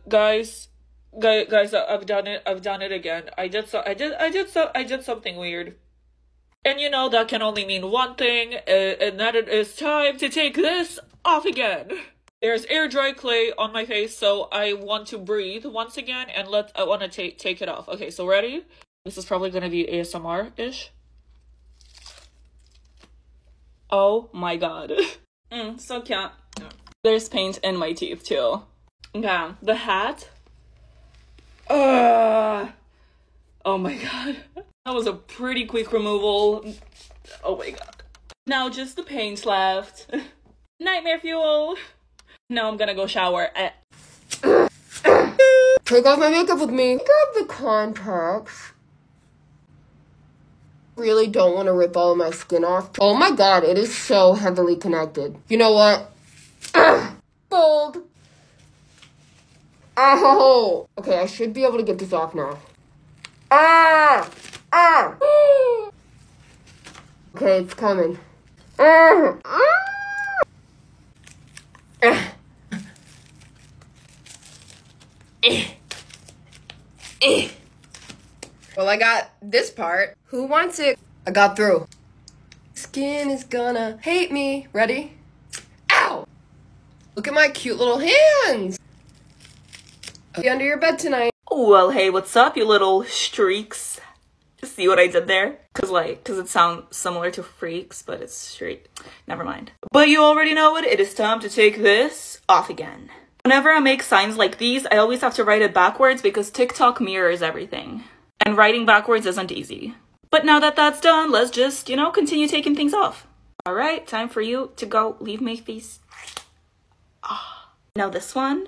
guys, I've done it. I've done it again. I did something weird. And you know that can only mean one thing, and that it is time to take this off again. There's air dry clay on my face, so I want to breathe once again, and I want to take it off. Okay, so ready? This is probably gonna be ASMR-ish. Oh my god. So cute. There's paint in my teeth too. Yeah, the hat. Oh my god. That was a pretty quick removal. Oh my god. Now just the paint left. Nightmare fuel. Now I'm gonna go shower. Take off my makeup with me. Take off the contacts. Really don't want to rip all of my skin off. Oh my god, it is so heavily connected. You know what? Fold. Oh. Okay, I should be able to get this off now. Okay, it's coming. Well, I got this part. Who wants it? I got through. Skin is gonna hate me. Ready? Ow! Look at my cute little hands. I'll be under your bed tonight. Well, hey, what's up, you little streaks? See what I did there? Cause it sounds similar to freaks, but it's straight. Never mind. But you already know it. It is time to take this off again. Whenever I make signs like these, I always have to write it backwards because TikTok mirrors everything. And writing backwards isn't easy. But now that that's done, let's just, you know, continue taking things off. All right, time for you to go leave my face. Now this one.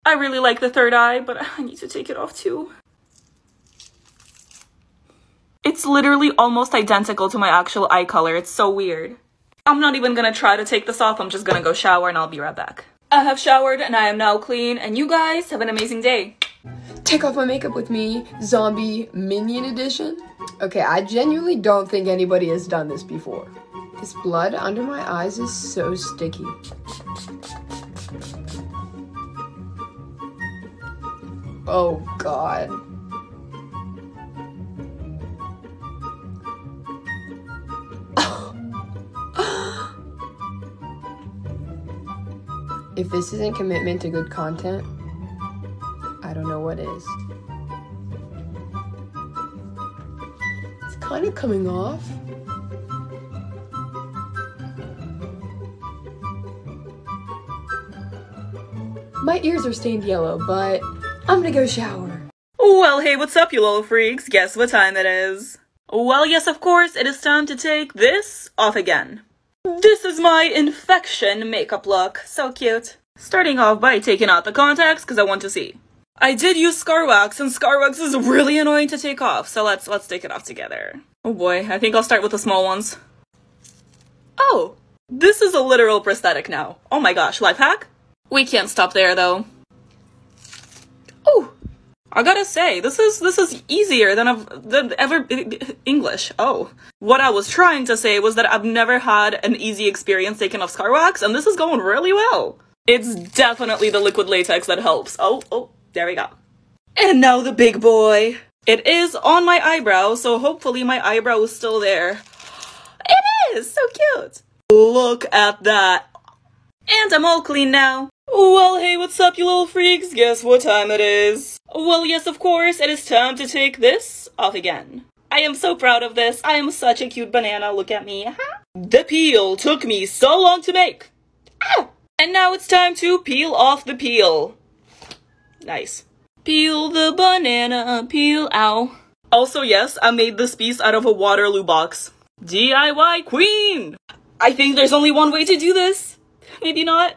I really like the third eye, but I need to take it off too. It's literally almost identical to my actual eye color. It's so weird. I'm not even gonna try to take this off. I'm just gonna go shower and I'll be right back. I have showered and I am now clean, and you guys have an amazing day. Take off my makeup with me, zombie minion edition. Okay, I genuinely don't think anybody has done this before. This blood under my eyes is so sticky. Oh god. If this isn't commitment to good content, I don't know what is. It's kind of coming off. My ears are stained yellow, but I'm gonna go shower. Well, hey, what's up, you little freaks? Guess what time it is? Well, yes, of course, it is time to take this off again. This is my infection makeup look. So cute. Starting off by taking out the contacts because I want to see. I did use scar wax, and scar wax is really annoying to take off, so let's take it off together. Oh boy, I think I'll start with the small ones. Oh, this is a literal prosthetic now. Oh my gosh, life hack? We can't stop there though. Oh, I gotta say, this is easier than ever English. Oh, what I was trying to say was that I've never had an easy experience taking off scar wax, and this is going really well. It's definitely the liquid latex that helps. Oh, there we go. And now the big boy. It is on my eyebrow, so hopefully my eyebrow is still there. It is! So cute! Look at that. And I'm all clean now. Well, hey, what's up, you little freaks? Guess what time it is? Well, yes, of course, it is time to take this off again. I am so proud of this. I am such a cute banana. Look at me. The peel took me so long to make. Ow! And now it's time to peel off the peel. Nice. Peel the banana, peel, ow. Also, yes, I made this piece out of a Waterloo box. DIY queen! I think there's only one way to do this. Maybe not.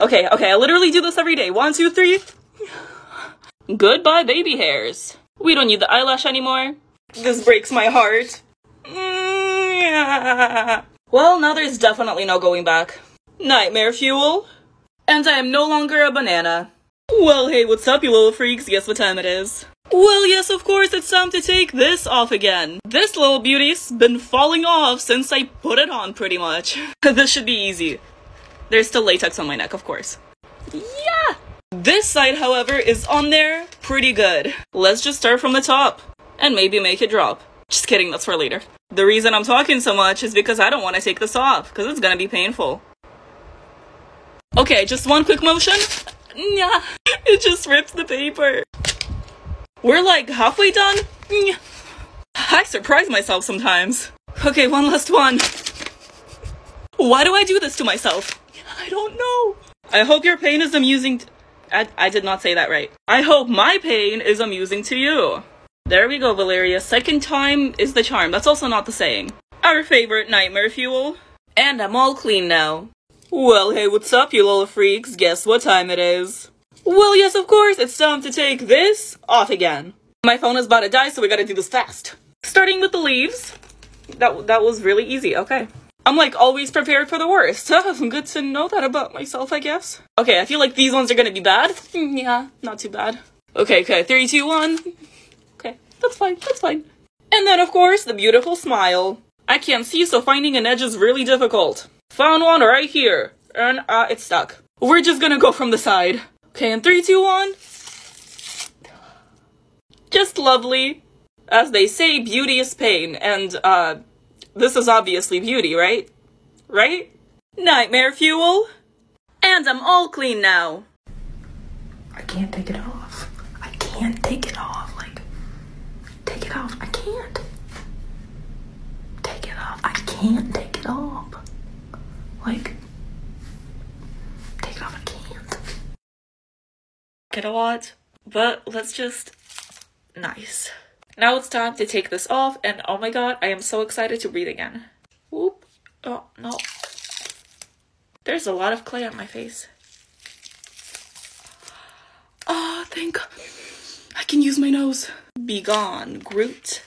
Okay, I literally do this every day. 1, 2, 3. Goodbye, baby hairs. We don't need the eyelash anymore. This breaks my heart. Well, now there's definitely no going back. Nightmare fuel. And I am no longer a banana. Well, hey, what's up, you little freaks? Guess what time it is? Well, yes, of course, it's time to take this off again. This little beauty's been falling off since I put it on, pretty much. This should be easy. There's still latex on my neck, of course. Yeah! This side, however, is on there pretty good. Let's just start from the top and maybe make it drop. Just kidding, that's for later. The reason I'm talking so much is because I don't want to take this off, because it's gonna be painful. Okay, just one quick motion. Yeah, it just rips the paper. We're like halfway done. I surprise myself sometimes. Okay, one last one. Why do I do this to myself? I don't know. I hope your pain is amusing. I did not say that right. I hope my pain is amusing to you. There we go, Valeria. Second time is the charm. That's also not the saying. Our favorite nightmare fuel. And I'm all clean now. Well, hey, what's up, you little freaks? Guess what time it is? Well, yes, of course, it's time to take this off again. My phone is about to die, so we gotta do this fast. Starting with the leaves. That was really easy, okay. I'm like always prepared for the worst. Good to know that about myself, I guess. Okay, I feel like these ones are gonna be bad. Yeah, not too bad. Okay, 3, 2, 1. Okay, that's fine. And then, of course, the beautiful smile. I can't see, so finding an edge is really difficult. Found one right here. And, it's stuck. We're just gonna go from the side. Okay, in 3, 2, 1. Just lovely. As they say, beauty is pain. And, this is obviously beauty, right? Right? Nightmare fuel. And I'm all clean now. I can't take it off. I can't take it off. Like, take it off. I can't. Take it off. I can't take it off. Like, take it off. I can't. Get a lot, but let's just... Nice. Now it's time to take this off, and oh my god, I am so excited to breathe again. Whoop. Oh, no. There's a lot of clay on my face. Oh, thank god. I can use my nose. Be gone, Groot.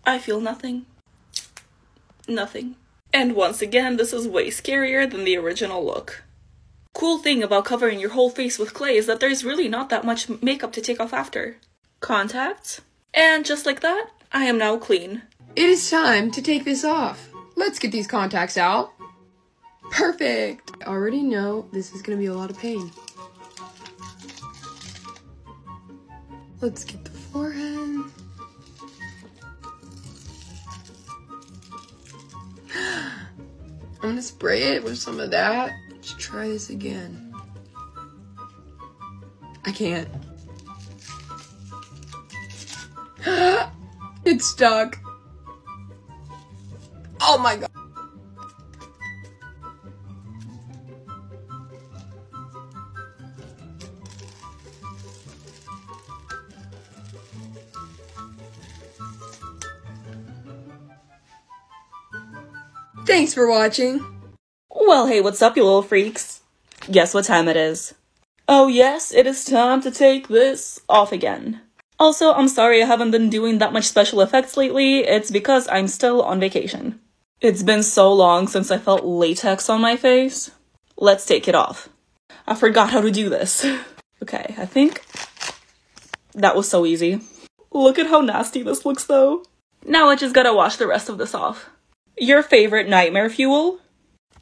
I feel nothing. Nothing. And once again, this is way scarier than the original look. Cool thing about covering your whole face with clay is that there's really not that much makeup to take off after. Contacts. And just like that, I am now clean. It is time to take this off. Let's get these contacts out. Perfect. I already know this is gonna be a lot of pain. Let's get the forehead. I'm gonna spray it with some of that. Let's try this again. I can't. It's stuck. Oh my god. Thanks for watching. Well, hey, what's up, you little freaks? Guess what time it is? Oh yes, it is time to take this off again. Also, I'm sorry I haven't been doing that much special effects lately. It's because I'm still on vacation. It's been so long since I felt latex on my face. Let's take it off. I forgot how to do this. Okay, I think that was so easy. Look at how nasty this looks though. Now I just gotta wash the rest of this off. Your favorite nightmare fuel?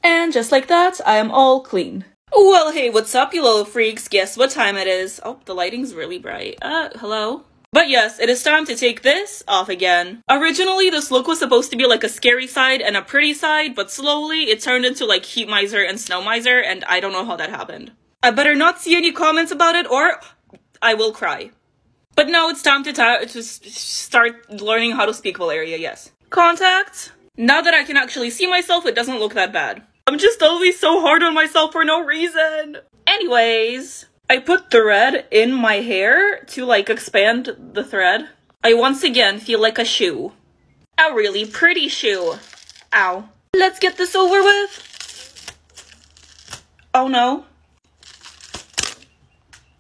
And just like that, I am all clean. Well, hey, what's up, you little freaks? Guess what time it is? Oh, the lighting's really bright. Hello? But yes, it is time to take this off again. Originally, this look was supposed to be like a scary side and a pretty side, but slowly it turned into like heat miser and snow miser, and I don't know how that happened. I better not see any comments about it or I will cry. But now it's time to start learning how to speak, Valeria, yes. Contacts. Now that I can actually see myself, it doesn't look that bad. I'm just always so hard on myself for no reason. Anyways, I put thread in my hair to like expand the thread. I once again feel like a shoe. A really pretty shoe. Ow. Let's get this over with. Oh no.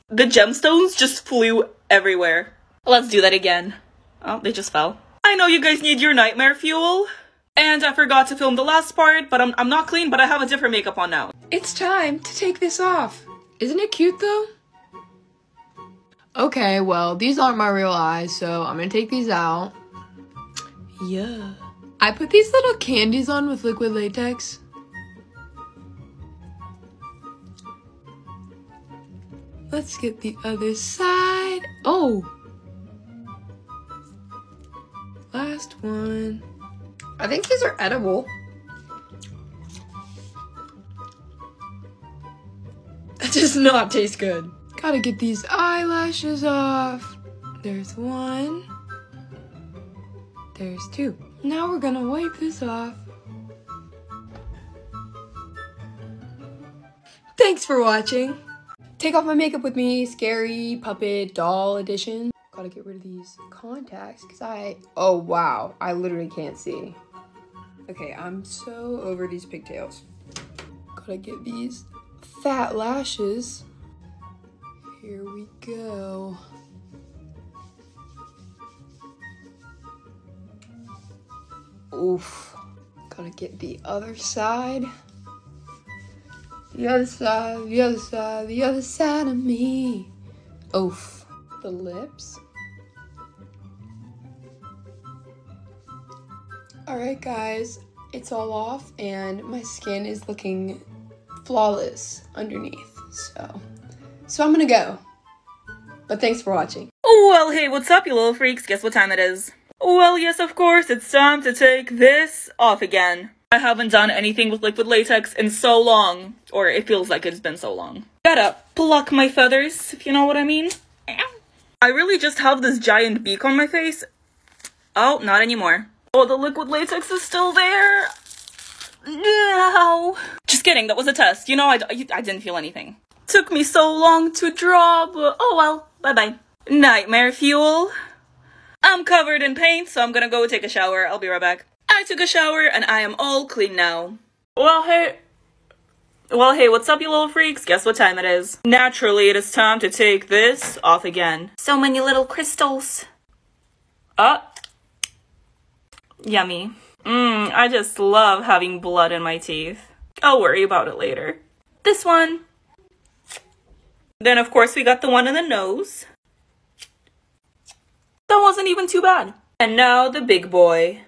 The gemstones just flew everywhere. Let's do that again. Oh, they just fell. I know you guys need your nightmare fuel. And I forgot to film the last part, but I'm not clean, but I have a different makeup on now. It's time to take this off. Isn't it cute though? Okay, well, these aren't my real eyes, so I'm gonna take these out. Yeah. I put these little candies on with liquid latex. Let's get the other side. Oh! Last one. I think these are edible. That does not taste good. Gotta get these eyelashes off. There's one. There's two. Now we're gonna wipe this off. Thanks for watching. Take off my makeup with me, scary puppet doll edition. Gotta get rid of these contacts because oh wow, I literally can't see. Okay, I'm so over these pigtails. Gotta get these fat lashes. Here we go. Oof. Gotta get the other side. The other side, the other side, the other side of me. Oof. The lips. Alright guys, it's all off and my skin is looking flawless underneath. So I'm gonna go. But thanks for watching. Well, hey, what's up, you little freaks? Guess what time it is? Well, yes, of course, it's time to take this off again. I haven't done anything with liquid latex in so long, or it feels like it's been so long. Gotta pluck my feathers, if you know what I mean. I really just have this giant beak on my face. Oh, not anymore. Oh, the liquid latex is still there. No. Just kidding, that was a test. You know, I didn't feel anything. Took me so long to draw, but oh well, bye-bye. Nightmare fuel. I'm covered in paint, so I'm gonna go take a shower. I'll be right back. I took a shower and I am all clean now. Well, hey, what's up, you little freaks? Guess what time it is? Naturally, it is time to take this off again. So many little crystals. Yummy. I just love having blood in my teeth. I'll worry about it later. This one. Then, of course, we got the one in the nose. That wasn't even too bad. And now the big boy.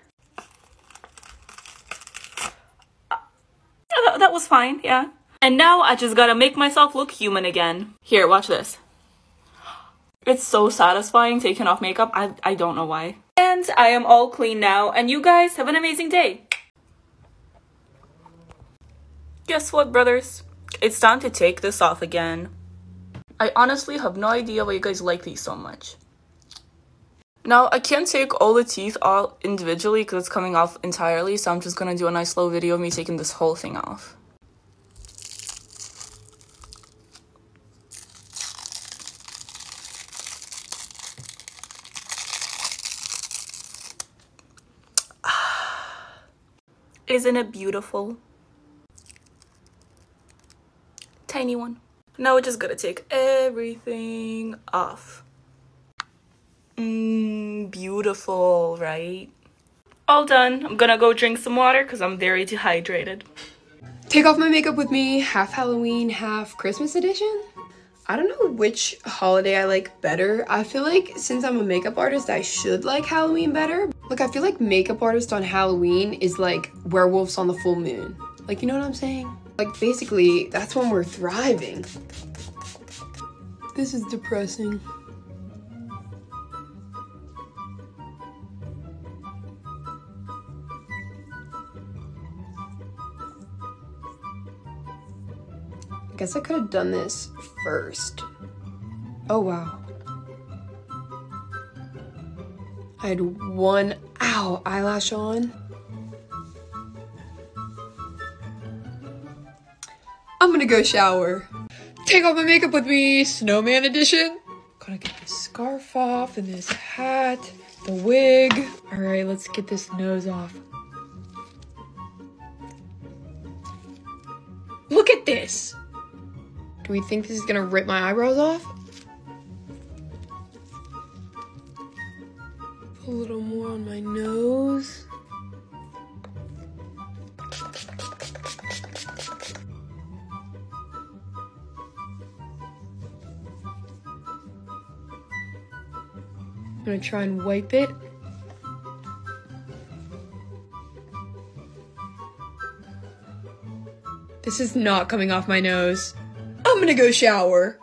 That was fine, yeah. And now I just gotta make myself look human again. Here, watch this. It's so satisfying taking off makeup. I don't know why. And I am all clean now, and you guys have an amazing day. Guess what, brothers? It's time to take this off again. I honestly have no idea why you guys like these so much. Now, I can't take all the teeth all individually because it's coming off entirely, so I'm just gonna do a nice slow video of me taking this whole thing off. Isn't it beautiful? Tiny one. Now we're just gonna take everything off. Beautiful, right? All done. I'm gonna go drink some water because I'm very dehydrated. Take off my makeup with me, half Halloween, half Christmas edition. I don't know which holiday I like better. I feel like since I'm a makeup artist, I should like Halloween better. Like, I feel like makeup artist on Halloween is like werewolves on the full moon. Like, you know what I'm saying? Like, basically, that's when we're thriving. This is depressing. I guess I could have done this first. Oh, wow. I had one, eyelash on. I'm gonna go shower. Take off my makeup with me, snowman edition. Gotta get this scarf off and this hat, the wig. All right, let's get this nose off. Look at this. Do we think this is gonna rip my eyebrows off? A little more on my nose. I'm gonna try and wipe it. This is not coming off my nose. I'm gonna go shower.